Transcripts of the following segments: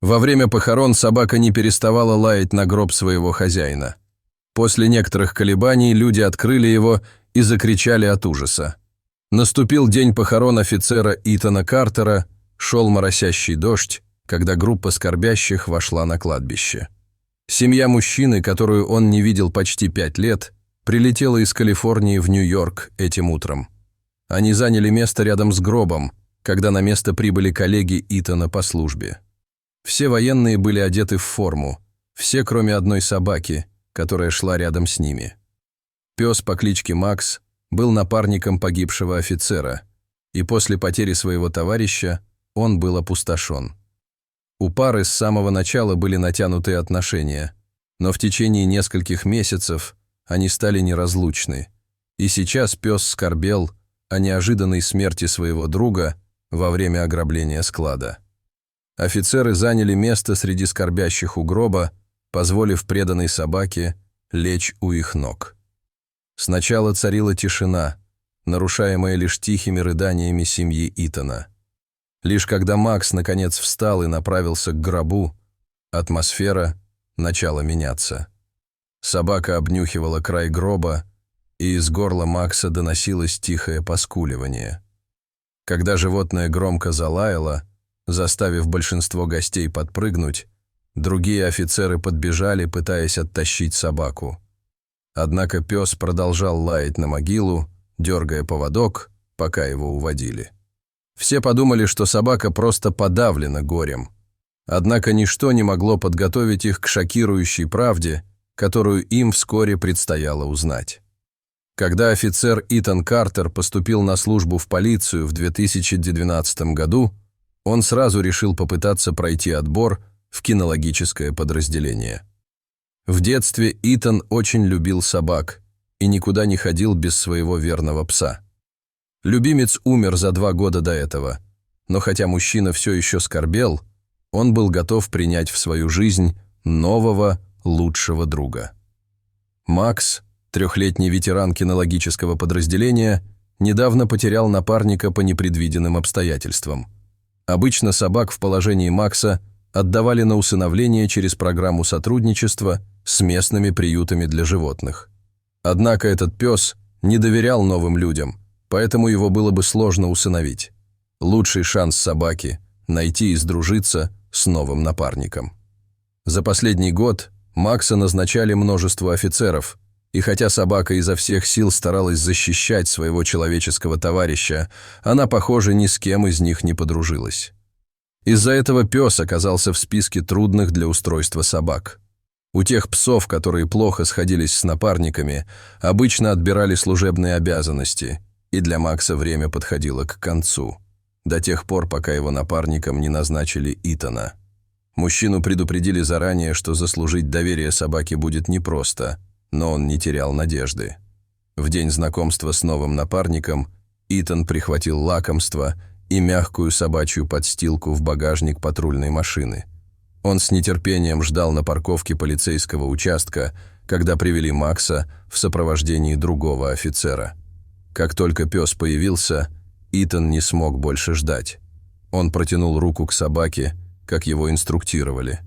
Во время похорон собака не переставала лаять на гроб своего хозяина. После некоторых колебаний люди открыли его и закричали от ужаса. Наступил день похорон офицера Итана Картера, шел моросящий дождь, когда группа скорбящих вошла на кладбище. Семья мужчины, которую он не видел почти 5 лет, прилетела из Калифорнии в Нью-Йорк этим утром. Они заняли место рядом с гробом, когда на место прибыли коллеги Итана по службе. Все военные были одеты в форму, все кроме одной собаки, которая шла рядом с ними. Пес по кличке Макс был напарником погибшего офицера, и после потери своего товарища он был опустошен. У пары с самого начала были натянутые отношения, но в течение нескольких месяцев они стали неразлучны, и сейчас пес скорбел о неожиданной смерти своего друга во время ограбления склада. Офицеры заняли место среди скорбящих у гроба, позволив преданной собаке лечь у их ног. Сначала царила тишина, нарушаемая лишь тихими рыданиями семьи Итана. Лишь когда Макс наконец встал и направился к гробу, атмосфера начала меняться. Собака обнюхивала край гроба, и из горла Макса доносилось тихое поскуливание. Когда животное громко залаяло, заставив большинство гостей подпрыгнуть, другие офицеры подбежали, пытаясь оттащить собаку. Однако пес продолжал лаять на могилу, дергая поводок, пока его уводили. Все подумали, что собака просто подавлена горем. Однако ничто не могло подготовить их к шокирующей правде, которую им вскоре предстояло узнать. Когда офицер Итан Картер поступил на службу в полицию в 2012 году, он сразу решил попытаться пройти отбор в кинологическое подразделение. В детстве Итан очень любил собак и никуда не ходил без своего верного пса. Любимец умер за 2 года до этого, но хотя мужчина все еще скорбел, он был готов принять в свою жизнь нового, лучшего друга. Макс, 3-летний ветеран кинологического подразделения, недавно потерял напарника по непредвиденным обстоятельствам. Обычно собак в положении Макса отдавали на усыновление через программу сотрудничества с местными приютами для животных. Однако этот пес не доверял новым людям, поэтому его было бы сложно усыновить. Лучший шанс собаки – найти и сдружиться с новым напарником. За последний год Макса назначали множество офицеров, и хотя собака изо всех сил старалась защищать своего человеческого товарища, она, похоже, ни с кем из них не подружилась. Из-за этого пес оказался в списке трудных для устройства собак. У тех псов, которые плохо сходились с напарниками, обычно отбирали служебные обязанности, и для Макса время подходило к концу, до тех пор, пока его напарником не назначили Итана. Мужчину предупредили заранее, что заслужить доверие собаки будет непросто, но он не терял надежды. В день знакомства с новым напарником Итан прихватил лакомство и мягкую собачью подстилку в багажник патрульной машины. Он с нетерпением ждал на парковке полицейского участка, когда привели Макса в сопровождении другого офицера. Как только пес появился, Итан не смог больше ждать. Он протянул руку к собаке, как его инструктировали.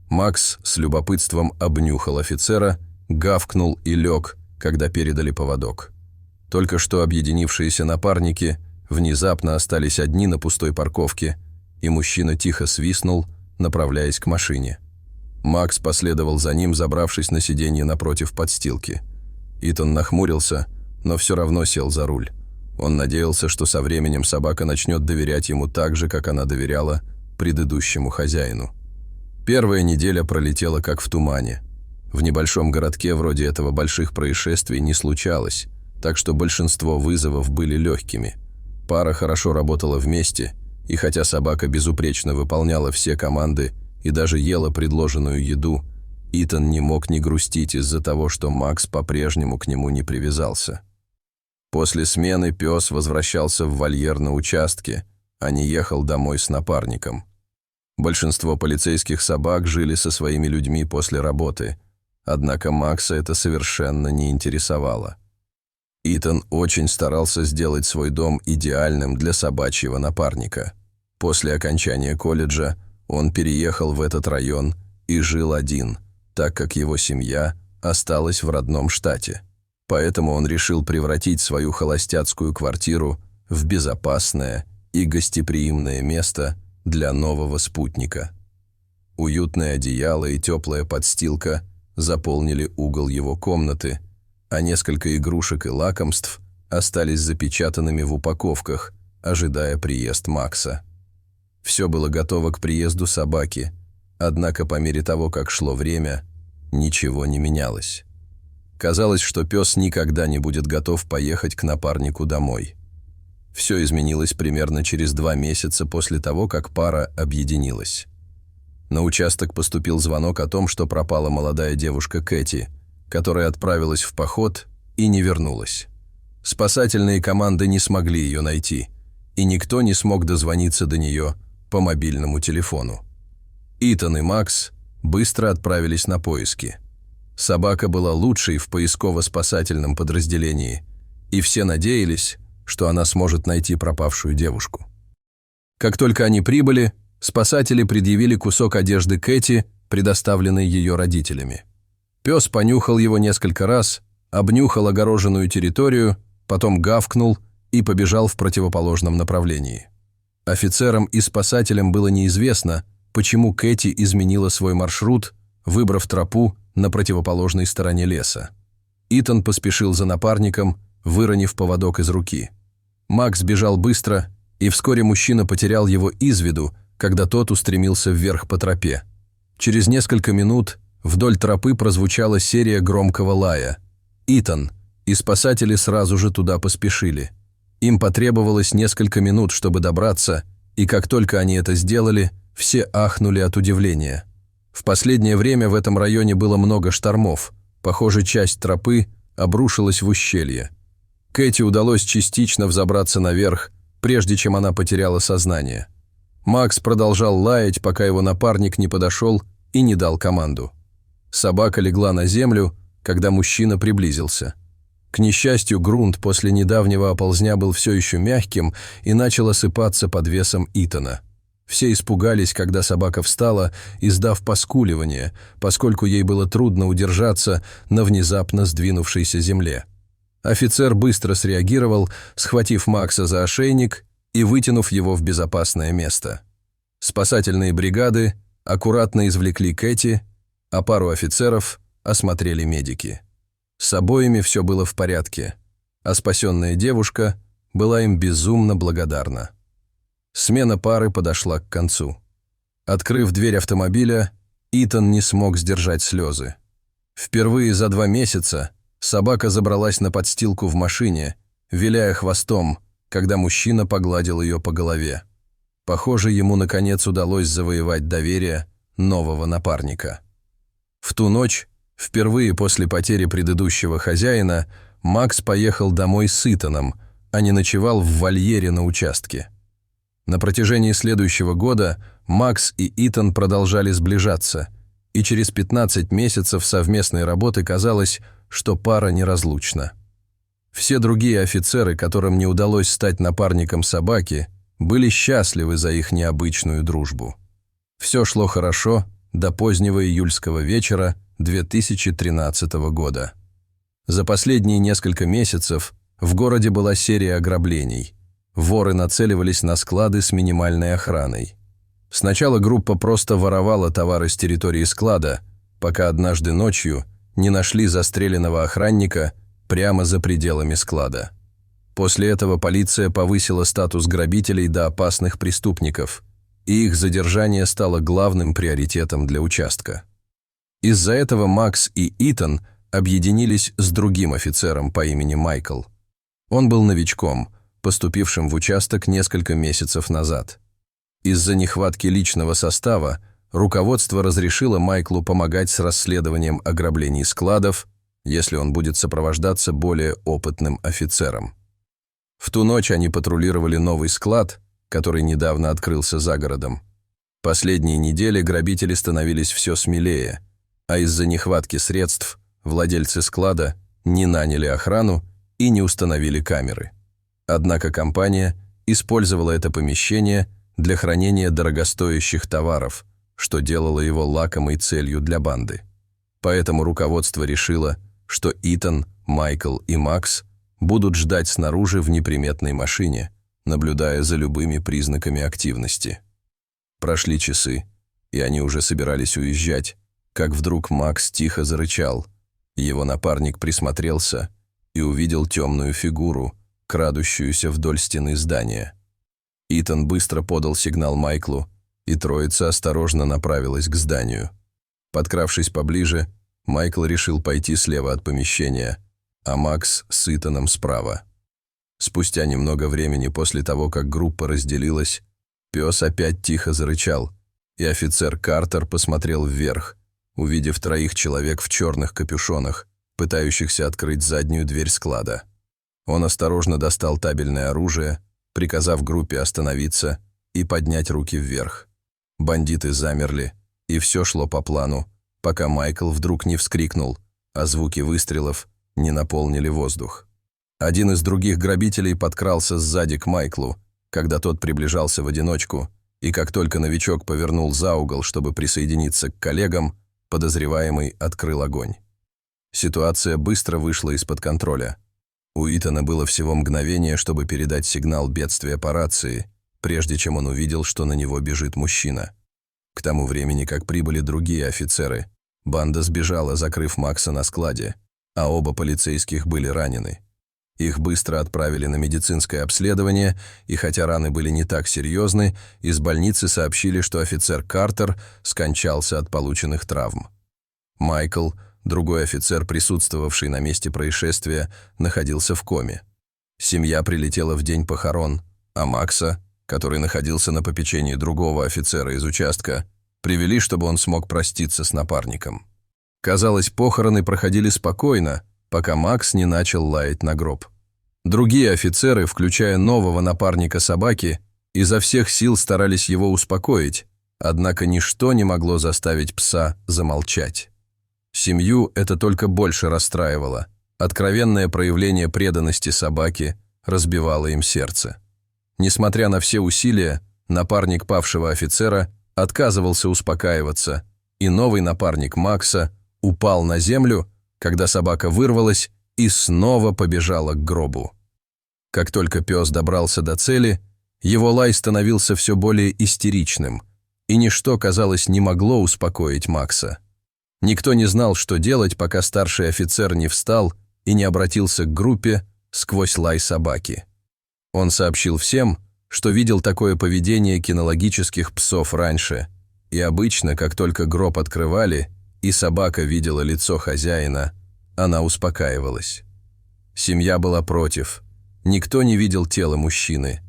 Макс с любопытством обнюхал офицера, гавкнул и лег, когда передали поводок. Только что объединившиеся напарники внезапно остались одни на пустой парковке, и мужчина тихо свистнул, направляясь к машине. Макс последовал за ним, забравшись на сиденье напротив подстилки. Итан нахмурился, но все равно сел за руль. Он надеялся, что со временем собака начнет доверять ему так же, как она доверяла предыдущему хозяину. Первая неделя пролетела как в тумане. В небольшом городке вроде этого больших происшествий не случалось, так что большинство вызовов были легкими. Пара хорошо работала вместе, и хотя собака безупречно выполняла все команды и даже ела предложенную еду, Итан не мог не грустить из-за того, что Макс по-прежнему к нему не привязался. После смены пес возвращался в вольер на участке, а не ехал домой с напарником. Большинство полицейских собак жили со своими людьми после работы, однако Макса это совершенно не интересовало. Итан очень старался сделать свой дом идеальным для собачьего напарника. После окончания колледжа Он переехал в этот район и жил один, так как его семья осталась в родном штате. Поэтому он решил превратить свою холостяцкую квартиру в безопасное и гостеприимное место для нового спутника. Уютное одеяло и теплая подстилка заполнили угол его комнаты, а несколько игрушек и лакомств остались запечатанными в упаковках, ожидая приезд Макса. Все было готово к приезду собаки, однако по мере того, как шло время, ничего не менялось. Казалось, что пес никогда не будет готов поехать к напарнику домой. Все изменилось примерно через 2 месяца после того, как пара объединилась. На участок поступил звонок о том, что пропала молодая девушка Кэти, которая отправилась в поход и не вернулась. Спасательные команды не смогли ее найти, и никто не смог дозвониться до нее по мобильному телефону. Итан и Макс быстро отправились на поиски. Собака была лучшей в поисково-спасательном подразделении, и все надеялись, что она сможет найти пропавшую девушку. Как только они прибыли, спасатели предъявили кусок одежды Кэти, предоставленный ее родителями. Пес понюхал его несколько раз, обнюхал огороженную территорию, потом гавкнул и побежал в противоположном направлении. Офицерам и спасателям было неизвестно, почему Кэти изменила свой маршрут, выбрав тропу на противоположной стороне леса. Итан поспешил за напарником, выронив поводок из руки. Макс бежал быстро, и вскоре мужчина потерял его из виду, когда тот устремился вверх по тропе. Через несколько минут вдоль тропы прозвучала серия громкого лая. Итан и спасатели сразу же туда поспешили. Им потребовалось несколько минут, чтобы добраться, и как только они это сделали, все ахнули от удивления. В последнее время в этом районе было много штормов. Похоже, часть тропы обрушилась в ущелье. Кэти удалось частично взобраться наверх, прежде чем она потеряла сознание. Макс продолжал лаять, пока его напарник не подошел и не дал команду. Собака легла на землю, когда мужчина приблизился. К несчастью, грунт после недавнего оползня был все еще мягким и начал осыпаться под весом Итана. Все испугались, когда собака встала, издав поскуливание, поскольку ей было трудно удержаться на внезапно сдвинувшейся земле. Офицер быстро среагировал, схватив Макса за ошейник и вытянув его в безопасное место. Спасательные бригады аккуратно извлекли Кэти, а пару офицеров осмотрели медики. С обоими все было в порядке, а спасенная девушка была им безумно благодарна. Смена пары подошла к концу. Открыв дверь автомобиля, Итан не смог сдержать слезы. Впервые за 2 месяца собака забралась на подстилку в машине, виляя хвостом, когда мужчина погладил ее по голове. Похоже, ему наконец удалось завоевать доверие нового напарника. В ту ночь, впервые после потери предыдущего хозяина, Макс поехал домой с Итаном, а не ночевал в вольере на участке. На протяжении следующего года Макс и Итан продолжали сближаться, и через 15 месяцев совместной работы казалось, что пара неразлучна. Все другие офицеры, которым не удалось стать напарником собаки, были счастливы за их необычную дружбу. Все шло хорошо до позднего июльского вечера 2013 года. За последние несколько месяцев в городе была серия ограблений. Воры нацеливались на склады с минимальной охраной. Сначала группа просто воровала товары с территории склада, пока однажды ночью не нашли застреленного охранника прямо за пределами склада. После этого полиция повысила статус грабителей до опасных преступников, и их задержание стало главным приоритетом для участка. Из-за этого Макс и Итан объединились с другим офицером по имени Майкл. Он был новичком, поступившим в участок несколько месяцев назад. Из-за нехватки личного состава руководство разрешило Майклу помогать с расследованием ограблений складов, если он будет сопровождаться более опытным офицером. В ту ночь они патрулировали новый склад, который недавно открылся за городом. Последние недели грабители становились все смелее, а из-за нехватки средств владельцы склада не наняли охрану и не установили камеры. Однако компания использовала это помещение для хранения дорогостоящих товаров, что делало его лакомой целью для банды. Поэтому руководство решило, что Итан, Майкл и Макс будут ждать снаружи в неприметной машине, наблюдая за любыми признаками активности. Прошли часы, и они уже собирались уезжать, как вдруг Макс тихо зарычал. Его напарник присмотрелся и увидел темную фигуру, крадущуюся вдоль стены здания. Итан быстро подал сигнал Майклу, и троица осторожно направилась к зданию. Подкравшись поближе, Майкл решил пойти слева от помещения, а Макс с Итаном справа. Спустя немного времени после того, как группа разделилась, пес опять тихо зарычал, и офицер Картер посмотрел вверх, увидев 3 человек в черных капюшонах, пытающихся открыть заднюю дверь склада. Он осторожно достал табельное оружие, приказав группе остановиться и поднять руки вверх. Бандиты замерли, и все шло по плану, пока Майкл вдруг не вскрикнул, а звуки выстрелов не наполнили воздух. Один из других грабителей подкрался сзади к Майклу, когда тот приближался в одиночку, и как только новичок повернул за угол, чтобы присоединиться к коллегам, подозреваемый открыл огонь. Ситуация быстро вышла из-под контроля. У Итана было всего мгновение, чтобы передать сигнал бедствия по рации, прежде чем он увидел, что на него бежит мужчина. К тому времени, как прибыли другие офицеры, банда сбежала, закрыв Макса на складе, а оба полицейских были ранены. Их быстро отправили на медицинское обследование, и хотя раны были не так серьезны, из больницы сообщили, что офицер Картер скончался от полученных травм. Майкл, другой офицер, присутствовавший на месте происшествия, находился в коме. Семья прилетела в день похорон, а Макса, который находился на попечении другого офицера из участка, привели, чтобы он смог проститься с напарником. Казалось, похороны проходили спокойно, пока Макс не начал лаять на гроб. Другие офицеры, включая нового напарника собаки, изо всех сил старались его успокоить, однако ничто не могло заставить пса замолчать. Семью это только больше расстраивало. Откровенное проявление преданности собаки разбивало им сердце. Несмотря на все усилия, напарник павшего офицера отказывался успокаиваться, и новый напарник Макса упал на землю, когда собака вырвалась и снова побежала к гробу. Как только пес добрался до цели, его лай становился все более истеричным, и ничто, казалось, не могло успокоить Макса. Никто не знал, что делать, пока старший офицер не встал и не обратился к группе сквозь лай собаки. Он сообщил всем, что видел такое поведение кинологических псов раньше, и обычно, как только гроб открывали, и собака видела лицо хозяина, она успокаивалась. Семья была против. Никто не видел тело мужчины,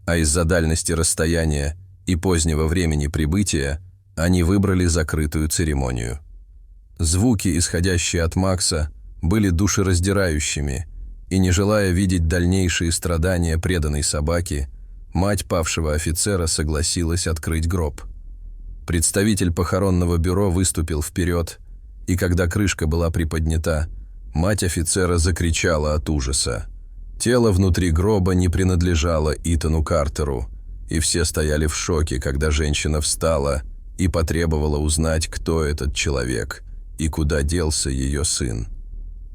а из-за дальности расстояния и позднего времени прибытия они выбрали закрытую церемонию. Звуки, исходящие от Макса, были душераздирающими, и, не желая видеть дальнейшие страдания преданной собаки, мать павшего офицера согласилась открыть гроб. Представитель похоронного бюро выступил вперед, и когда крышка была приподнята, мать офицера закричала от ужаса. Тело внутри гроба не принадлежало Итану Картеру, и все стояли в шоке, когда женщина встала и потребовала узнать, кто этот человек и куда делся ее сын.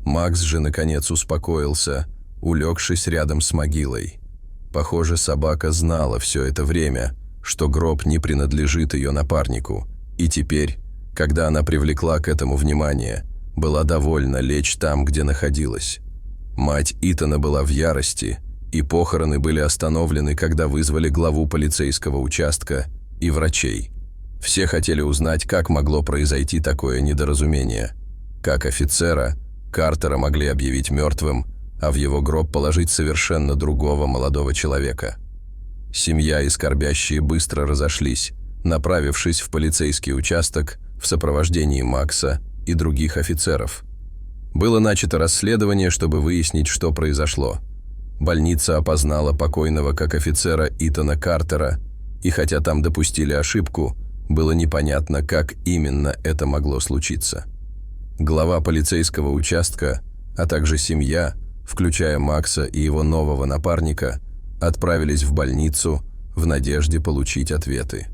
Макс же, наконец, успокоился, улегшись рядом с могилой. Похоже, собака знала все это время, что гроб не принадлежит ее напарнику, и теперь, когда она привлекла к этому внимание, была довольна лечь там, где находилась. Мать Итана была в ярости, и похороны были остановлены, когда вызвали главу полицейского участка и врачей. Все хотели узнать, как могло произойти такое недоразумение. Как офицера Картера могли объявить мертвым, а в его гроб положить совершенно другого молодого человека. Семья и скорбящие быстро разошлись, направившись в полицейский участок в сопровождении Макса и других офицеров. Было начато расследование, чтобы выяснить, что произошло. Больница опознала покойного как офицера Итана Картера, и хотя там допустили ошибку, было непонятно, как именно это могло случиться. Глава полицейского участка, а также семья, включая Макса и его нового напарника, отправились в больницу в надежде получить ответы.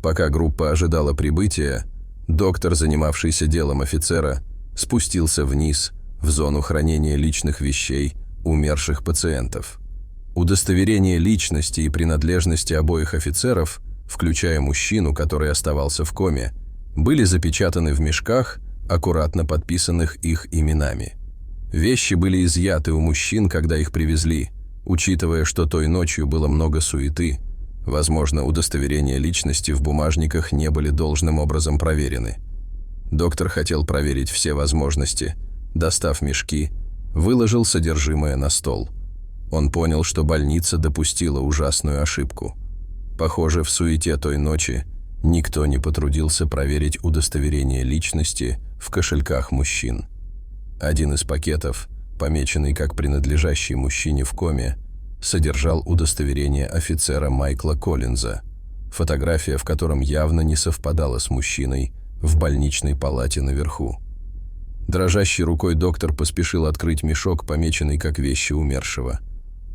Пока группа ожидала прибытия, доктор, занимавшийся делом офицера, спустился вниз в зону хранения личных вещей умерших пациентов. Удостоверения личности и принадлежности обоих офицеров, включая мужчину, который оставался в коме, были запечатаны в мешках, аккуратно подписанных их именами. Вещи были изъяты у мужчин, когда их привезли, учитывая, что той ночью было много суеты. Возможно, удостоверения личности в бумажниках не были должным образом проверены. Доктор хотел проверить все возможности. Достав мешки, выложил содержимое на стол. Он понял, что больница допустила ужасную ошибку. Похоже, в суете той ночи никто не потрудился проверить удостоверение личности в кошельках мужчин. Один из пакетов, помеченный как принадлежащий мужчине в коме, содержал удостоверение офицера Майкла Коллинза, фотография в котором явно не совпадала с мужчиной в больничной палате наверху. Дрожащей рукой доктор поспешил открыть мешок, помеченный как вещи умершего.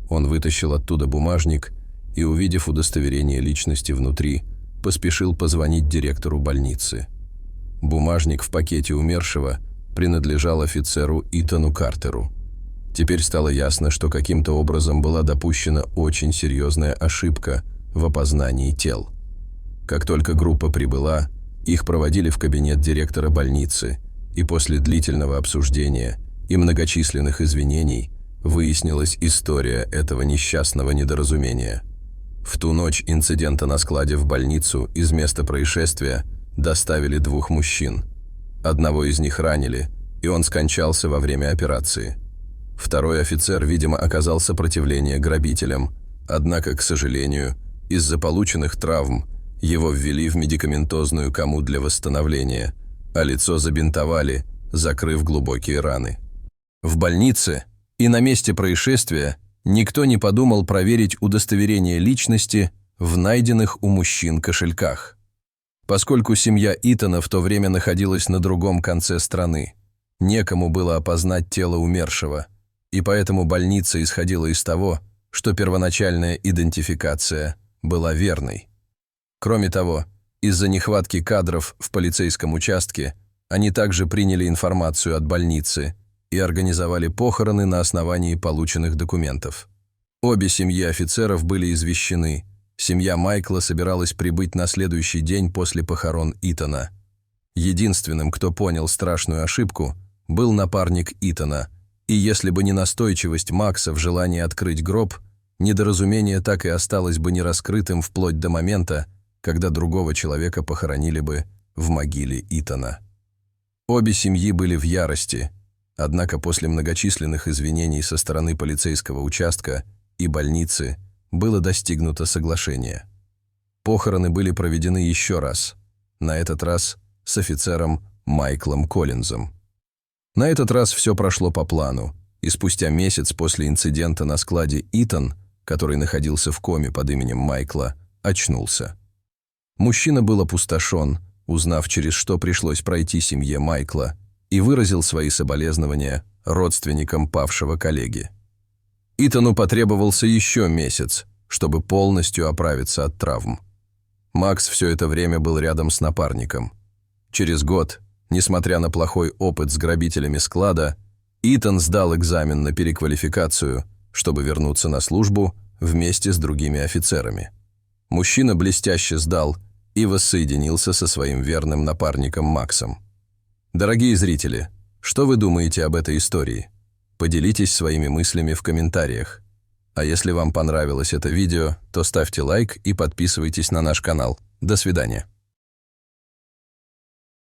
Он вытащил оттуда бумажник и, увидев удостоверение личности внутри, поспешил позвонить директору больницы. Бумажник в пакете умершего принадлежал офицеру Итану Картеру. Теперь стало ясно, что каким-то образом была допущена очень серьезная ошибка в опознании тел. Как только группа прибыла, их проводили в кабинет директора больницы, и после длительного обсуждения и многочисленных извинений выяснилась история этого несчастного недоразумения. В ту ночь инцидента на складе в больницу из места происшествия доставили двух мужчин. Одного из них ранили, и он скончался во время операции. Второй офицер, видимо, оказал сопротивление грабителям, однако, к сожалению, из-за полученных травм его ввели в медикаментозную кому для восстановления, а лицо забинтовали, закрыв глубокие раны. В больнице и на месте происшествия никто не подумал проверить удостоверение личности в найденных у мужчин кошельках. Поскольку семья Итана в то время находилась на другом конце страны, некому было опознать тело умершего, и поэтому больница исходила из того, что первоначальная идентификация была верной. Кроме того, из-за нехватки кадров в полицейском участке они также приняли информацию от больницы и организовали похороны на основании полученных документов. Обе семьи офицеров были извещены. Семья Майкла собиралась прибыть на следующий день после похорон Итана. Единственным, кто понял страшную ошибку, был напарник Итана, и если бы не настойчивость Макса в желании открыть гроб, недоразумение так и осталось бы нераскрытым вплоть до момента, когда другого человека похоронили бы в могиле Итана. Обе семьи были в ярости, однако после многочисленных извинений со стороны полицейского участка и больницы было достигнуто соглашение. Похороны были проведены еще раз, на этот раз с офицером Майклом Коллинзом. На этот раз все прошло по плану, и спустя месяц после инцидента на складе Итан, который находился в коме под именем Майкла, очнулся. Мужчина был опустошен, узнав, через что пришлось пройти семье Майкла, и выразил свои соболезнования родственникам павшего коллеги. Итану потребовался еще месяц, чтобы полностью оправиться от травм. Макс все это время был рядом с напарником. Через год, несмотря на плохой опыт с грабителями склада, Итан сдал экзамен на переквалификацию, чтобы вернуться на службу вместе с другими офицерами. Мужчина блестяще сдал и воссоединился со своим верным напарником Максом. Дорогие зрители, что вы думаете об этой истории? Поделитесь своими мыслями в комментариях. А если вам понравилось это видео, то ставьте лайк и подписывайтесь на наш канал. До свидания.